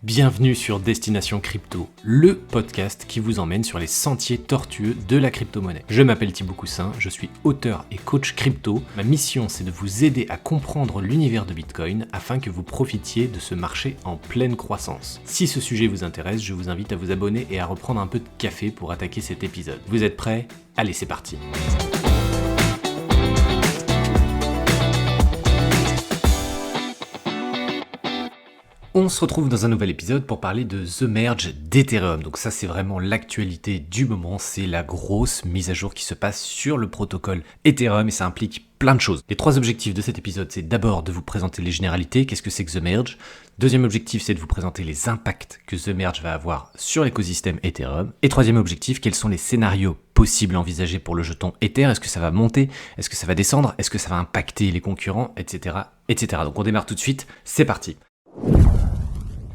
Bienvenue sur Destination Crypto, le podcast qui vous emmène sur les sentiers tortueux de la crypto-monnaie. Je m'appelle Thibaut Coussin, je suis auteur et coach crypto. Ma mission, c'est de vous aider à comprendre l'univers de Bitcoin afin que vous profitiez de ce marché en pleine croissance. Si ce sujet vous intéresse, je vous invite à vous abonner et à reprendre un peu de café pour attaquer cet épisode. Vous êtes prêts ? Allez, c'est parti. On se retrouve dans un nouvel épisode pour parler de The Merge d'Ethereum. Donc ça, c'est vraiment l'actualité du moment, c'est la grosse mise à jour qui se passe sur le protocole Ethereum et ça implique plein de choses. Les trois objectifs de cet épisode, c'est d'abord de vous présenter les généralités, qu'est-ce que c'est que The Merge. Deuxième objectif, c'est de vous présenter les impacts que The Merge va avoir sur l'écosystème Ethereum. Et troisième objectif, quels sont les scénarios possibles envisagés pour le jeton Ether. Est-ce que ça va monter? Est-ce que ça va descendre? Est-ce que ça va impacter les concurrents? Etc. etc. Donc on démarre tout de suite, c'est parti.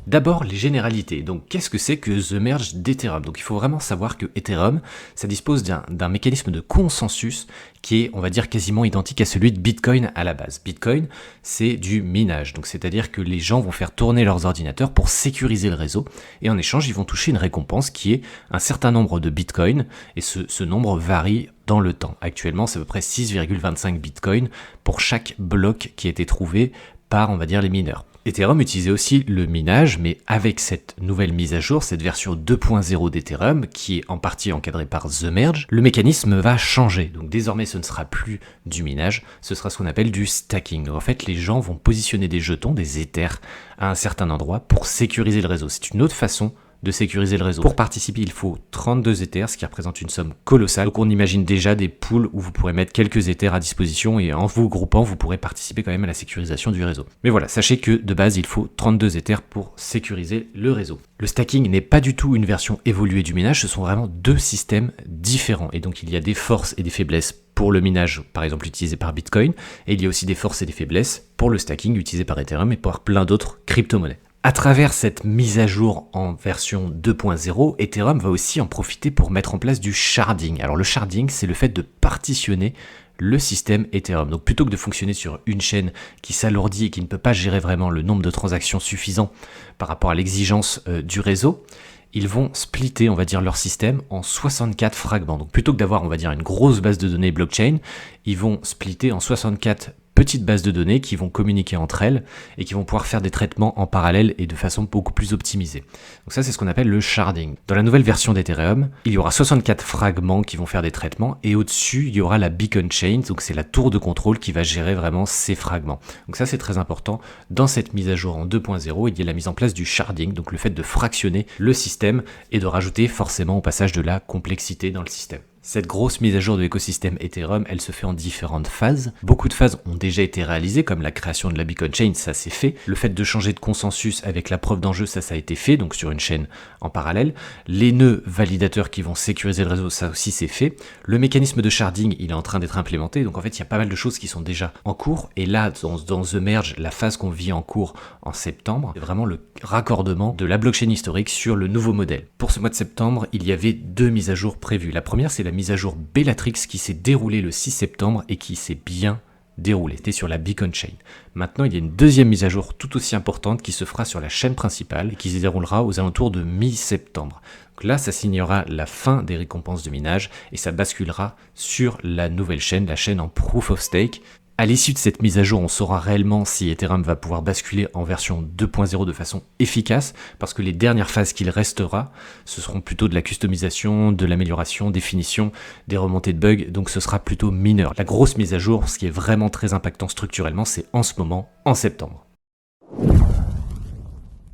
D'abord, les généralités. Donc, qu'est-ce que c'est que The Merge d'Ethereum? Donc, il faut vraiment savoir que Ethereum, ça dispose d'un mécanisme de consensus qui est, on va dire, quasiment identique à celui de Bitcoin à la base. Bitcoin, c'est du minage. Donc, c'est-à-dire que les gens vont faire tourner leurs ordinateurs pour sécuriser le réseau. Et en échange, ils vont toucher une récompense qui est un certain nombre de Bitcoin. Et ce nombre varie dans le temps. Actuellement, c'est à peu près 6,25 Bitcoin pour chaque bloc qui a été trouvé par, on va dire, les mineurs. Ethereum utilisait aussi le minage, mais avec cette nouvelle mise à jour, cette version 2.0 d'Ethereum, qui est en partie encadrée par The Merge, le mécanisme va changer. Donc désormais, ce ne sera plus du minage, ce sera ce qu'on appelle du stacking. Donc en fait, les gens vont positionner des jetons, des Ethers, à un certain endroit pour sécuriser le réseau. C'est une autre façon de sécuriser le réseau. Pour participer, il faut 32 Ethers, ce qui représente une somme colossale. Donc on imagine déjà des pools où vous pourrez mettre quelques Ethers à disposition et en vous groupant, vous pourrez participer quand même à la sécurisation du réseau. Mais voilà, sachez que de base, il faut 32 Ethers pour sécuriser le réseau. Le stacking n'est pas du tout une version évoluée du minage, ce sont vraiment deux systèmes différents. Et donc il y a des forces et des faiblesses pour le minage, par exemple utilisé par Bitcoin, et il y a aussi des forces et des faiblesses pour le stacking utilisé par Ethereum et par plein d'autres crypto-monnaies. À travers cette mise à jour en version 2.0, Ethereum va aussi en profiter pour mettre en place du sharding. Alors le sharding, c'est le fait de partitionner le système Ethereum. Donc plutôt que de fonctionner sur une chaîne qui s'alourdit et qui ne peut pas gérer vraiment le nombre de transactions suffisant par rapport à l'exigence du réseau, ils vont splitter, on va dire, leur système en 64 fragments. Donc plutôt que d'avoir, on va dire, une grosse base de données blockchain, ils vont splitter en 64 petites bases de données qui vont communiquer entre elles et qui vont pouvoir faire des traitements en parallèle et de façon beaucoup plus optimisée. Donc ça, c'est ce qu'on appelle le sharding. Dans la nouvelle version d'Ethereum, il y aura 64 fragments qui vont faire des traitements et au-dessus, il y aura la beacon chain, donc c'est la tour de contrôle qui va gérer vraiment ces fragments. Donc ça, c'est très important. Dans cette mise à jour en 2.0, il y a la mise en place du sharding, donc le fait de fractionner le système et de rajouter forcément au passage de la complexité dans le système. Cette grosse mise à jour de l'écosystème Ethereum, elle se fait en différentes phases. Beaucoup de phases ont déjà été réalisées, comme la création de la beacon chain, ça c'est fait. Le fait de changer de consensus avec la preuve d'enjeu, ça a été fait, donc sur une chaîne en parallèle. Les nœuds validateurs qui vont sécuriser le réseau, ça aussi c'est fait. Le mécanisme de sharding, il est en train d'être implémenté, donc en fait il y a pas mal de choses qui sont déjà en cours. Et là, dans The Merge, la phase qu'on vit en cours en septembre, c'est vraiment le raccordement de la blockchain historique sur le nouveau modèle. Pour ce mois de septembre, il y avait deux mises à jour prévues. La première, c'est la mise à jour Bellatrix qui s'est déroulée le 6 septembre et qui s'est bien déroulée. C'était sur la Beacon Chain. Maintenant, il y a une deuxième mise à jour tout aussi importante qui se fera sur la chaîne principale et qui se déroulera aux alentours de mi-septembre. Donc là, ça signera la fin des récompenses de minage et ça basculera sur la nouvelle chaîne, la chaîne en Proof of Stake. À l'issue de cette mise à jour, on saura réellement si Ethereum va pouvoir basculer en version 2.0 de façon efficace, parce que les dernières phases qu'il restera, ce seront plutôt de la customisation, de l'amélioration, des finitions, des remontées de bugs, donc ce sera plutôt mineur. La grosse mise à jour, ce qui est vraiment très impactant structurellement, c'est en ce moment, en septembre.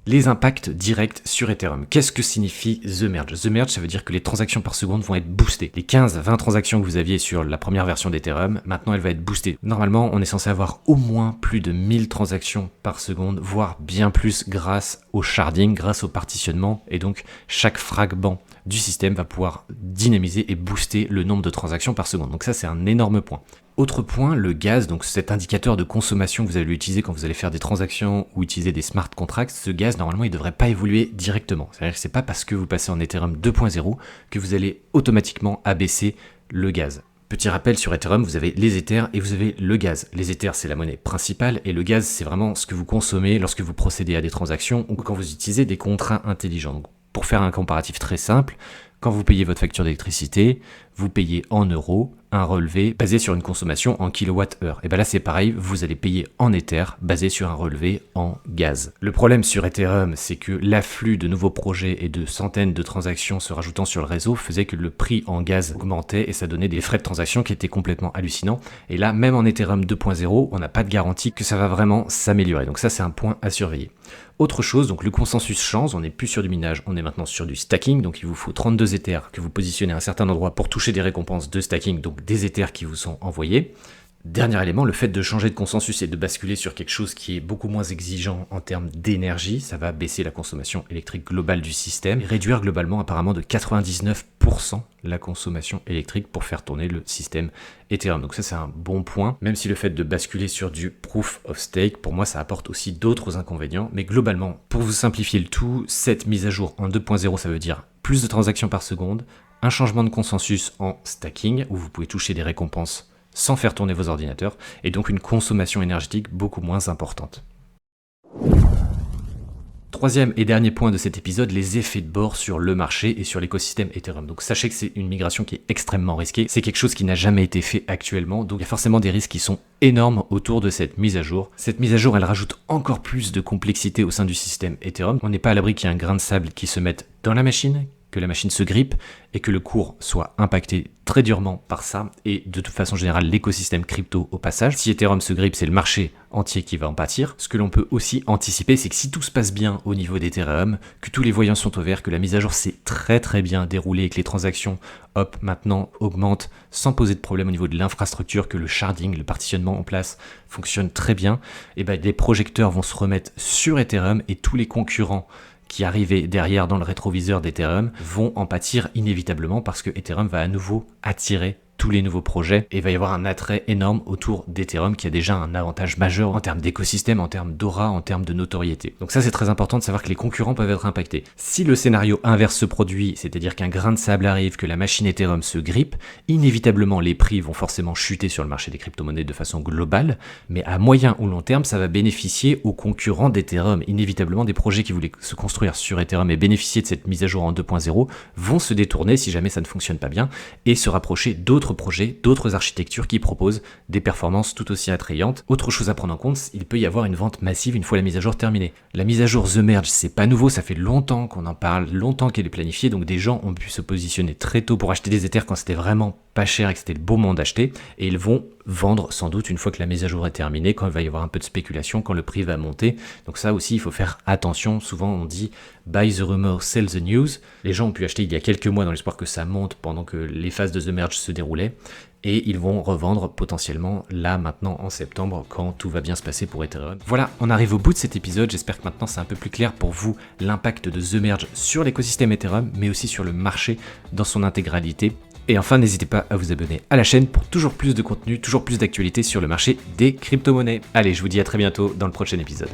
Les impacts directs sur Ethereum. Qu'est-ce que signifie The Merge? The Merge, ça veut dire que les transactions par seconde vont être boostées. Les 15-20 transactions que vous aviez sur la première version d'Ethereum, maintenant elle va être boostée. Normalement, on est censé avoir au moins plus de 1000 transactions par seconde, voire bien plus grâce au sharding, grâce au partitionnement, et donc chaque fragment du système va pouvoir dynamiser et booster le nombre de transactions par seconde. Donc ça, c'est un énorme point. Autre point, le gaz, donc cet indicateur de consommation que vous allez utiliser quand vous allez faire des transactions ou utiliser des smart contracts, ce gaz, normalement, il ne devrait pas évoluer directement. C'est-à-dire que c'est pas parce que vous passez en Ethereum 2.0 que vous allez automatiquement abaisser le gaz. Petit rappel, sur Ethereum, vous avez les Ethers et vous avez le gaz. Les Ethers, c'est la monnaie principale et le gaz, c'est vraiment ce que vous consommez lorsque vous procédez à des transactions ou quand vous utilisez des contrats intelligents. Donc, pour faire un comparatif très simple, quand vous payez votre facture d'électricité, vous payez en euros un relevé basé sur une consommation en kWh. Et bien là c'est pareil, vous allez payer en Ether basé sur un relevé en gaz. Le problème sur Ethereum, c'est que l'afflux de nouveaux projets et de centaines de transactions se rajoutant sur le réseau faisait que le prix en gaz augmentait et ça donnait des frais de transaction qui étaient complètement hallucinants. Et là, même en Ethereum 2.0, on n'a pas de garantie que ça va vraiment s'améliorer. Donc ça c'est un point à surveiller. Autre chose, donc le consensus change, on n'est plus sur du minage, on est maintenant sur du stacking, donc il vous faut 32 Ethers que vous positionnez à un certain endroit pour toucher des récompenses de stacking, donc des Ethers qui vous sont envoyés. Dernier élément, le fait de changer de consensus et de basculer sur quelque chose qui est beaucoup moins exigeant en termes d'énergie, ça va baisser la consommation électrique globale du système et réduire globalement apparemment de 99% la consommation électrique pour faire tourner le système Ethereum. Donc ça c'est un bon point, même si le fait de basculer sur du Proof of Stake, pour moi ça apporte aussi d'autres inconvénients, mais globalement, pour vous simplifier le tout, cette mise à jour en 2.0 ça veut dire plus de transactions par seconde, un changement de consensus en stacking, où vous pouvez toucher des récompenses sans faire tourner vos ordinateurs, et donc une consommation énergétique beaucoup moins importante. Troisième et dernier point de cet épisode, les effets de bord sur le marché et sur l'écosystème Ethereum. Donc sachez que c'est une migration qui est extrêmement risquée, c'est quelque chose qui n'a jamais été fait actuellement, donc il y a forcément des risques qui sont énormes autour de cette mise à jour. Cette mise à jour, elle rajoute encore plus de complexité au sein du système Ethereum. On n'est pas à l'abri qu'il y ait un grain de sable qui se mette dans la machine, que la machine se grippe et que le cours soit impacté très durement par ça et de toute façon générale l'écosystème crypto au passage. Si Ethereum se grippe, c'est le marché entier qui va en pâtir. Ce que l'on peut aussi anticiper, c'est que si tout se passe bien au niveau d'Ethereum, que tous les voyants sont au vert, que la mise à jour s'est très bien déroulée et que les transactions maintenant augmentent sans poser de problème au niveau de l'infrastructure, que le sharding, le partitionnement en place fonctionne très bien, et ben les projecteurs vont se remettre sur Ethereum et tous les concurrents qui arrivaient derrière dans le rétroviseur d'Ethereum vont en pâtir inévitablement parce que Ethereum va à nouveau attirer tous les nouveaux projets et il va y avoir un attrait énorme autour d'Ethereum qui a déjà un avantage majeur en termes d'écosystème, en termes d'aura, en termes de notoriété. Donc ça c'est très important de savoir que les concurrents peuvent être impactés. Si le scénario inverse se produit, c'est-à-dire qu'un grain de sable arrive, que la machine Ethereum se grippe, inévitablement les prix vont forcément chuter sur le marché des crypto-monnaies de façon globale, mais à moyen ou long terme ça va bénéficier aux concurrents d'Ethereum. Inévitablement des projets qui voulaient se construire sur Ethereum et bénéficier de cette mise à jour en 2.0 vont se détourner si jamais ça ne fonctionne pas bien et se rapprocher d'autres projets, d'autres architectures qui proposent des performances tout aussi attrayantes. Autre chose à prendre en compte, il peut y avoir une vente massive une fois la mise à jour terminée. La mise à jour The Merge, c'est pas nouveau, ça fait longtemps qu'on en parle, longtemps qu'elle est planifiée, donc des gens ont pu se positionner très tôt pour acheter des Ethers quand c'était vraiment pas cher et que c'était le bon moment d'acheter, et ils vont vendre sans doute une fois que la mise à jour est terminée, quand il va y avoir un peu de spéculation, quand le prix va monter. Donc ça aussi, il faut faire attention. Souvent, on dit « buy the rumor, sell the news ». Les gens ont pu acheter il y a quelques mois dans l'espoir que ça monte pendant que les phases de The Merge se déroulaient, et ils vont revendre potentiellement là, maintenant, en septembre, quand tout va bien se passer pour Ethereum. Voilà, on arrive au bout de cet épisode. J'espère que maintenant, c'est un peu plus clair pour vous l'impact de The Merge sur l'écosystème Ethereum, mais aussi sur le marché dans son intégralité. Et enfin, n'hésitez pas à vous abonner à la chaîne pour toujours plus de contenu, toujours plus d'actualités sur le marché des crypto-monnaies. Allez, je vous dis à très bientôt dans le prochain épisode.